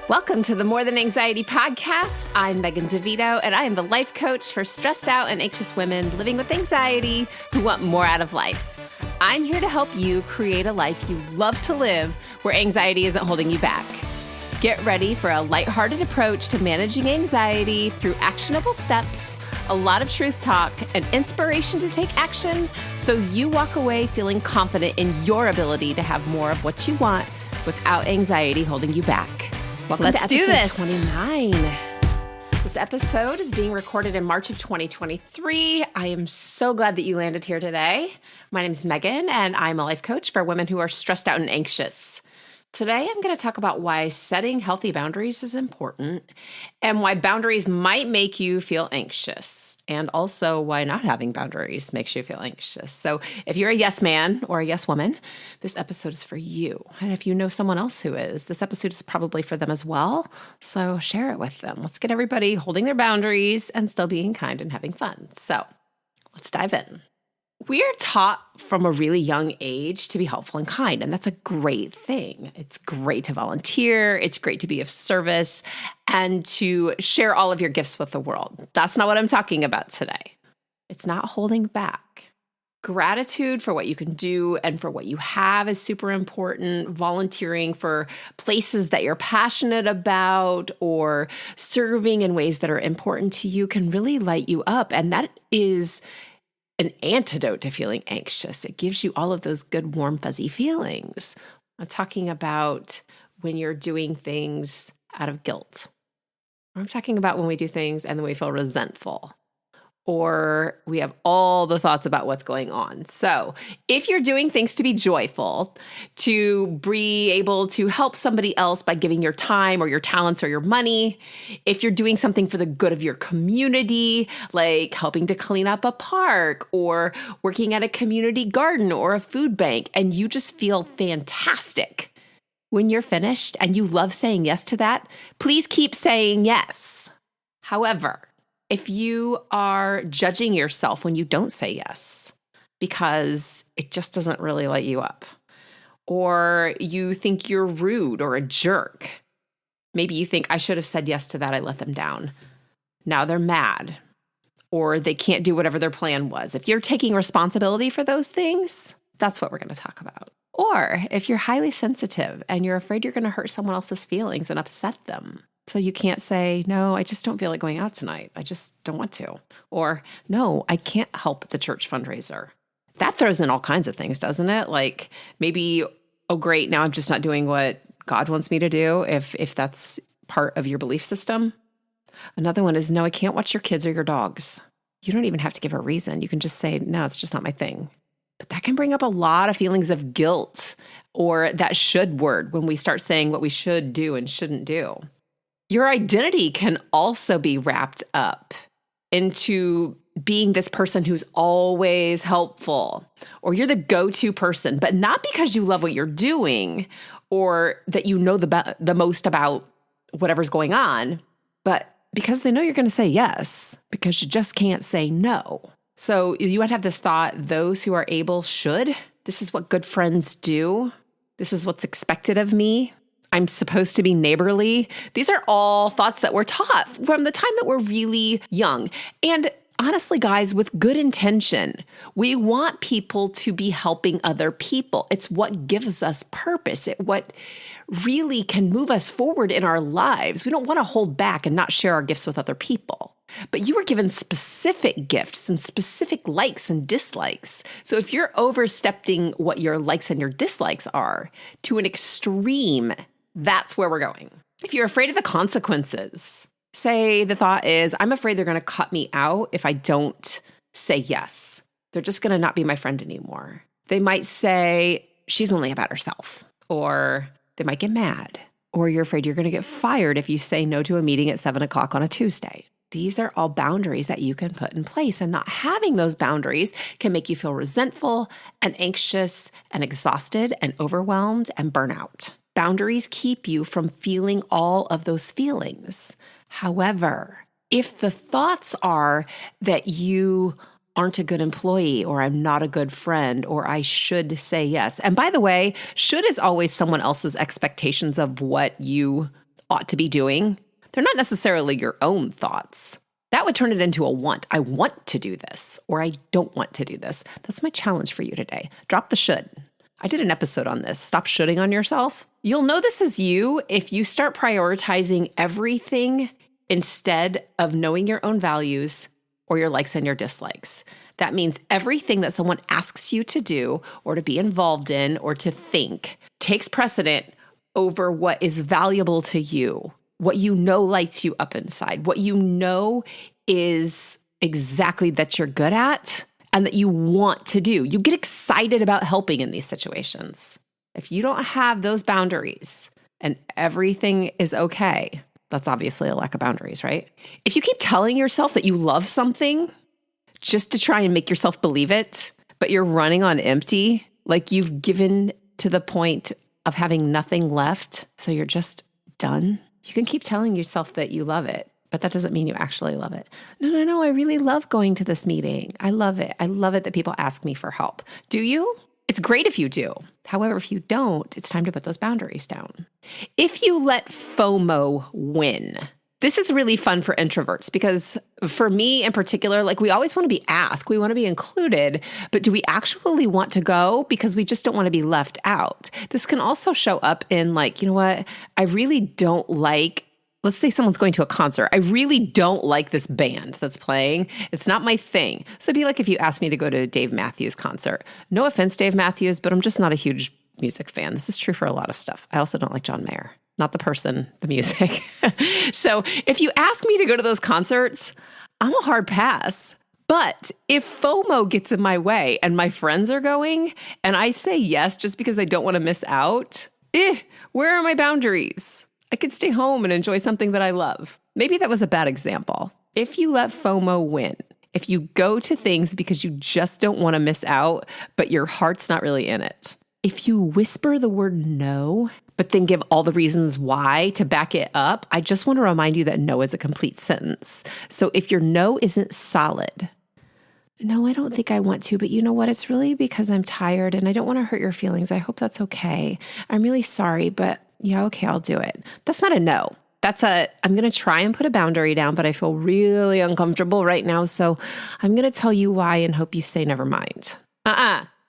Welcome to the More Than Anxiety podcast. I'm Megan DeVito, and I am the life coach for stressed out and anxious women living with anxiety who want more out of life. I'm here to help you create a life you love to live where anxiety isn't holding you back. Get ready for a lighthearted approach to managing anxiety through actionable steps, a lot of truth talk, and inspiration to take action so you walk away feeling confident in your ability to have more of what you want without anxiety holding you back. Welcome to episode 29. This episode is being recorded in March of 2023. I am so glad that you landed here today. My name is Megan, and I'm a life coach for women who are stressed out and anxious. Today, I'm going to talk about why setting healthy boundaries is important and why boundaries might make you feel anxious, and also why not having boundaries makes you feel anxious. So if you're a yes man or a yes woman, this episode is for you. And if you know someone else who is, this episode is probably for them as well. So share it with them. Let's get everybody holding their boundaries and still being kind and having fun. So let's dive in. We are taught from a really young age to be helpful and kind, and that's a great thing. It's great to volunteer. It's great to be of service and to share all of your gifts with the world. That's not what I'm talking about today. It's not holding back. Gratitude for what you can do and for what you have is super important. Volunteering for places that you're passionate about or serving in ways that are important to you can really light you up, and that is an antidote to feeling anxious. It gives you all of those good, warm, fuzzy feelings. I'm talking about when you're doing things out of guilt. I'm talking about when we do things and then we feel resentful, or we have all the thoughts about what's going on. So if you're doing things to be joyful, to be able to help somebody else by giving your time or your talents or your money, if you're doing something for the good of your community, like helping to clean up a park or working at a community garden or a food bank, and you just feel fantastic when you're finished and you love saying yes to that, please keep saying yes. However, if you are judging yourself when you don't say yes because it just doesn't really light you up, or you think you're rude or a jerk, maybe you think, I should have said yes to that, I let them down. Now they're mad, or they can't do whatever their plan was. If you're taking responsibility for those things, that's what we're going to talk about. Or if you're highly sensitive and you're afraid you're going to hurt someone else's feelings and upset them, so you can't say, no, I just don't feel like going out tonight. I just don't want to. Or, no, I can't help the church fundraiser. That throws in all kinds of things, doesn't it? Like maybe, oh, great, now I'm just not doing what God wants me to do, if that's part of your belief system. Another one is, no, I can't watch your kids or your dogs. You don't even have to give a reason. You can just say, no, it's just not my thing. But that can bring up a lot of feelings of guilt or that should word when we start saying what we should do and shouldn't do. Your identity can also be wrapped up into being this person who's always helpful, or you're the go-to person, but not because you love what you're doing or that you know the most about whatever's going on, but because they know you're going to say yes, because you just can't say no. So you would have this thought, those who are able should. This is what good friends do. This is what's expected of me. I'm supposed to be neighborly. These are all thoughts that we're taught from the time that we're really young. And honestly, guys, with good intention, we want people to be helping other people. It's what gives us purpose. It's what really can move us forward in our lives. We don't want to hold back and not share our gifts with other people. But you were given specific gifts and specific likes and dislikes. So if you're overstepping what your likes and your dislikes are to an extreme, that's where we're going. If you're afraid of the consequences, say the thought is, I'm afraid they're going to cut me out if I don't say yes. They're just going to not be my friend anymore. They might say, she's only about herself, or they might get mad, or you're afraid you're going to get fired if you say no to a meeting at 7:00 on a Tuesday. These are all boundaries that you can put in place, and not having those boundaries can make you feel resentful and anxious and exhausted and overwhelmed and burnout. Boundaries keep you from feeling all of those feelings. However, if the thoughts are that you aren't a good employee, or I'm not a good friend, or I should say yes. And by the way, should is always someone else's expectations of what you ought to be doing, they're not necessarily your own thoughts. That would turn it into a want. I want to do this, or I don't want to do this. That's my challenge for you today. Drop the should. I did an episode on this. Stop shoulding on yourself. You'll know this is you if you start prioritizing everything instead of knowing your own values or your likes and your dislikes. That means everything that someone asks you to do or to be involved in or to think takes precedent over what is valuable to you, what you know lights you up inside, what you know is exactly that you're good at and that you want to do. You get excited about helping in these situations. If you don't have those boundaries and everything is okay, that's obviously a lack of boundaries, right? If you keep telling yourself that you love something just to try and make yourself believe it, but you're running on empty, like you've given to the point of having nothing left, so you're just done, you can keep telling yourself that you love it, but that doesn't mean you actually love it. No, I really love going to this meeting. I love it. I love it that people ask me for help. Do you? It's great if you do. However, if you don't, it's time to put those boundaries down. If you let FOMO win, this is really fun for introverts because for me in particular, like we always want to be asked, we want to be included, but do we actually want to go because we just don't want to be left out? This can also show up in like, you know what, I really don't like, let's say someone's going to a concert. I really don't like this band that's playing. It's not my thing. So it'd be like if you asked me to go to a Dave Matthews concert. No offense, Dave Matthews, but I'm just not a huge music fan. This is true for a lot of stuff. I also don't like John Mayer. Not the person, the music. So if you ask me to go to those concerts, I'm a hard pass. But if FOMO gets in my way and my friends are going and I say yes just because I don't want to miss out, where are my boundaries? I could stay home and enjoy something that I love. Maybe that was a bad example. If you let FOMO win, if you go to things because you just don't want to miss out, but your heart's not really in it, if you whisper the word no, but then give all the reasons why to back it up, I just want to remind you that no is a complete sentence. So if your no isn't solid, no, I don't think I want to, but you know what? It's really because I'm tired and I don't want to hurt your feelings. I hope that's okay. I'm really sorry, but yeah, okay, I'll do it. That's not a no. That's I'm going to try and put a boundary down, but I feel really uncomfortable right now. So I'm going to tell you why and hope you say never mind.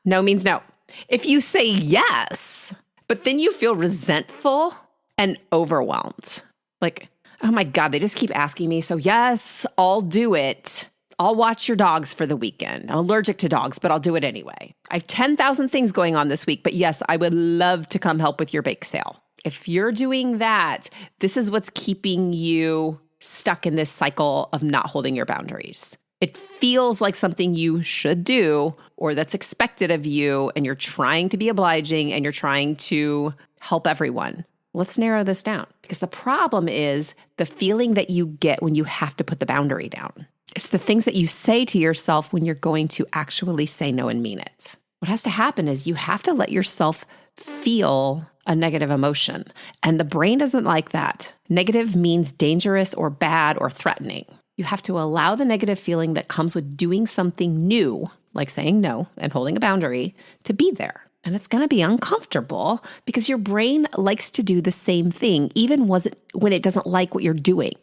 No means no. If you say yes, but then you feel resentful and overwhelmed. Like, oh my God, they just keep asking me. So yes, I'll do it. I'll watch your dogs for the weekend. I'm allergic to dogs, but I'll do it anyway. I have 10,000 things going on this week, but yes, I would love to come help with your bake sale. If you're doing that, this is what's keeping you stuck in this cycle of not holding your boundaries. It feels like something you should do or that's expected of you, and you're trying to be obliging and you're trying to help everyone. Let's narrow this down because the problem is the feeling that you get when you have to put the boundary down. It's the things that you say to yourself when you're going to actually say no and mean it. What has to happen is you have to let yourself feel a negative emotion, and the brain doesn't like that. Negative means dangerous or bad or threatening. You have to allow the negative feeling that comes with doing something new, like saying no and holding a boundary, to be there. And it's going to be uncomfortable because your brain likes to do the same thing, even when it doesn't like what you're doing.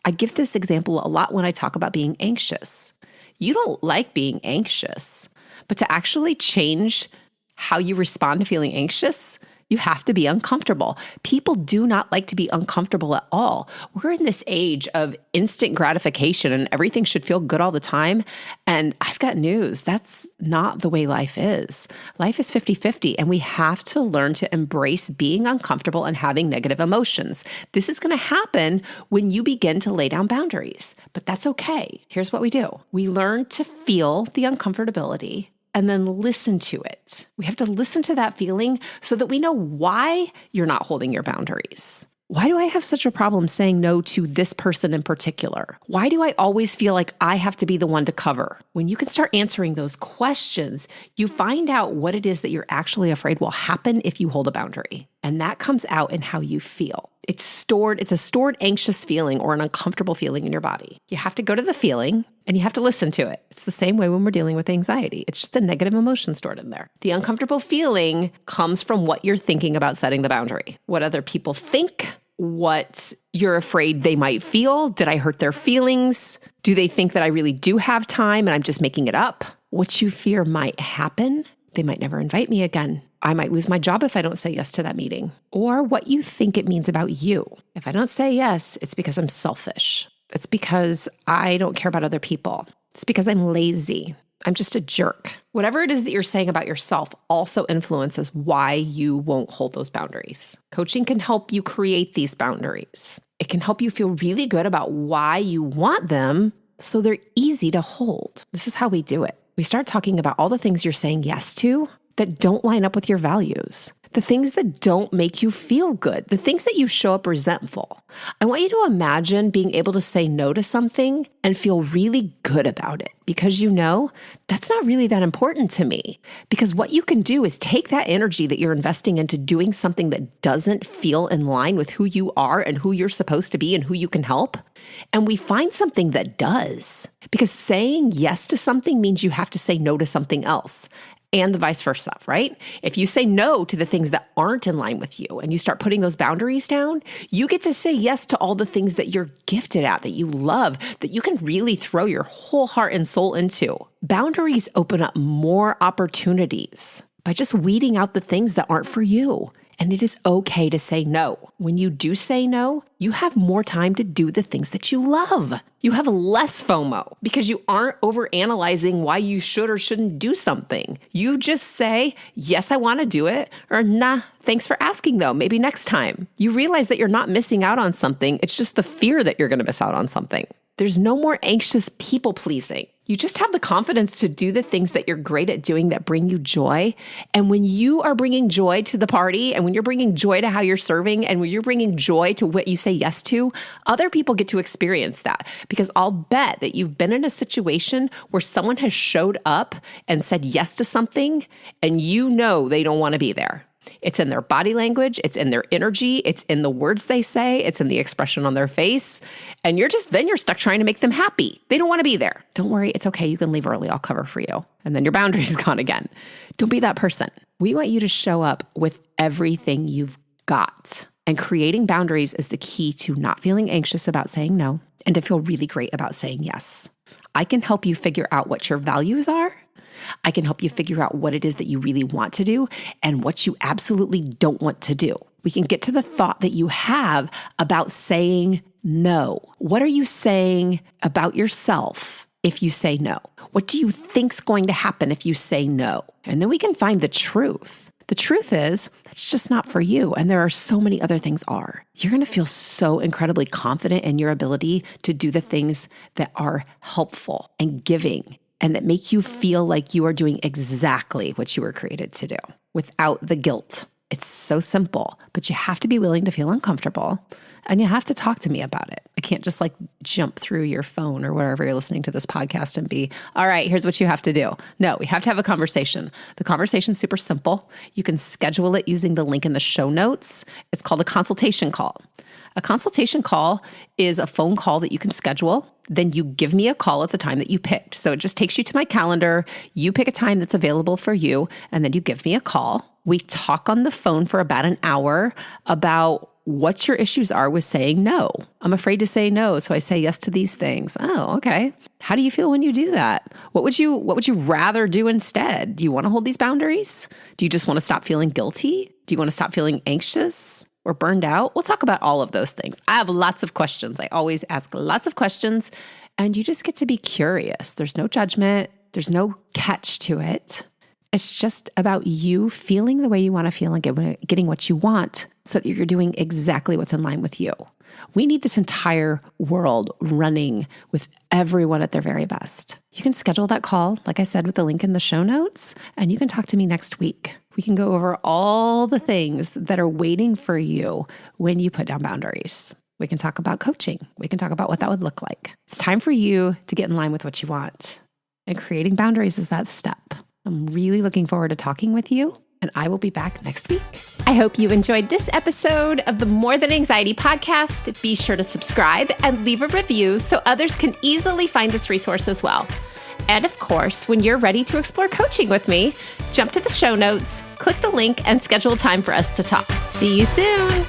I give this example a lot when I talk about being anxious. You don't like being anxious, but to actually change how you respond to feeling anxious, you have to be uncomfortable. People do not like to be uncomfortable at all. We're in this age of instant gratification and everything should feel good all the time. And I've got news. That's not the way life is. Life is 50-50, and we have to learn to embrace being uncomfortable and having negative emotions. This is going to happen when you begin to lay down boundaries, but that's okay. Here's what we do. We learn to feel the uncomfortability and then listen to it. We have to listen to that feeling so that we know why you're not holding your boundaries. Why do I have such a problem saying no to this person in particular? Why do I always feel like I have to be the one to cover? When you can start answering those questions, you find out what it is that you're actually afraid will happen if you hold a boundary. And that comes out in how you feel. It's a stored anxious feeling or an uncomfortable feeling in your body. You have to go to the feeling and you have to listen to it. It's the same way when we're dealing with anxiety. It's just a negative emotion stored in there. The uncomfortable feeling comes from what you're thinking about setting the boundary. What other people think, what you're afraid they might feel. Did I hurt their feelings? Do they think that I really do have time and I'm just making it up? What you fear might happen. They might never invite me again. I might lose my job if I don't say yes to that meeting. Or what you think it means about you. If I don't say yes, it's because I'm selfish. It's because I don't care about other people. It's because I'm lazy. I'm just a jerk. Whatever it is that you're saying about yourself also influences why you won't hold those boundaries. Coaching can help you create these boundaries. It can help you feel really good about why you want them so they're easy to hold. This is how we do it. We start talking about all the things you're saying yes to that don't line up with your values. The things that don't make you feel good, the things that you show up resentful. I want you to imagine being able to say no to something and feel really good about it because you know that's not really that important to me. Because what you can do is take that energy that you're investing into doing something that doesn't feel in line with who you are and who you're supposed to be and who you can help. And we find something that does. Because saying yes to something means you have to say no to something else. And the vice versa, right? If you say no to the things that aren't in line with you and you start putting those boundaries down, you get to say yes to all the things that you're gifted at, that you love, that you can really throw your whole heart and soul into. Boundaries open up more opportunities by just weeding out the things that aren't for you. And it is okay to say no. When you do say no, you have more time to do the things that you love. You have less FOMO because you aren't overanalyzing why you should or shouldn't do something. You just say, yes, I want to do it, or nah, thanks for asking though, maybe next time. You realize that you're not missing out on something. It's just the fear that you're going to miss out on something. There's no more anxious people pleasing. You just have the confidence to do the things that you're great at doing that bring you joy. And when you are bringing joy to the party, and when you're bringing joy to how you're serving, and when you're bringing joy to what you say yes to, other people get to experience that. Because I'll bet that you've been in a situation where someone has showed up and said yes to something, and you know they don't want to be there. It's in their body language, it's in their energy, it's in the words they say, it's in the expression on their face. And you're stuck trying to make them happy. They don't want to be there. Don't worry, it's okay. You can leave early. I'll cover for you. And then your boundary's gone again. Don't be that person. We want you to show up with everything you've got. And creating boundaries is the key to not feeling anxious about saying no and to feel really great about saying yes. I can help you figure out what your values are. I can help you figure out what it is that you really want to do and what you absolutely don't want to do. We can get to the thought that you have about saying no. What are you saying about yourself if you say no? What do you think's going to happen if you say no? And then we can find the truth. The truth is, that's just not for you. And there are so many other things are. You're going to feel so incredibly confident in your ability to do the things that are helpful and giving and that make you feel like you are doing exactly what you were created to do without the guilt. It's so simple, but you have to be willing to feel uncomfortable and you have to talk to me about it. I can't just jump through your phone or wherever you're listening to this podcast and be, all right, here's what you have to do. No, we have to have a conversation. The conversation's super simple. You can schedule it using the link in the show notes. It's called a consultation call. A consultation call is a phone call that you can schedule. Then you give me a call at the time that you picked. So it just takes you to my calendar. You pick a time that's available for you, and then you give me a call. We talk on the phone for about an hour about what your issues are with saying no. I'm afraid to say no, so I say yes to these things. Oh, okay. How do you feel when you do that? What would you rather do instead? Do you want to hold these boundaries? Do you just want to stop feeling guilty? Do you want to stop feeling anxious or burned out? We'll talk about all of those things. I have lots of questions. I always ask lots of questions, and you just get to be curious. There's no judgment. There's no catch to it. It's just about you feeling the way you want to feel and getting what you want so that you're doing exactly what's in line with you. We need this entire world running with everyone at their very best. You can schedule that call, like I said, with the link in the show notes, and you can talk to me next week. We can go over all the things that are waiting for you when you put down boundaries. We can talk about coaching. We can talk about what that would look like. It's time for you to get in line with what you want. And creating boundaries is that step. I'm really looking forward to talking with you, and I will be back next week. I hope you enjoyed this episode of the More Than Anxiety podcast. Be sure to subscribe and leave a review so others can easily find this resource as well. And of course, when you're ready to explore coaching with me, jump to the show notes, click the link, and schedule time for us to talk. See you soon.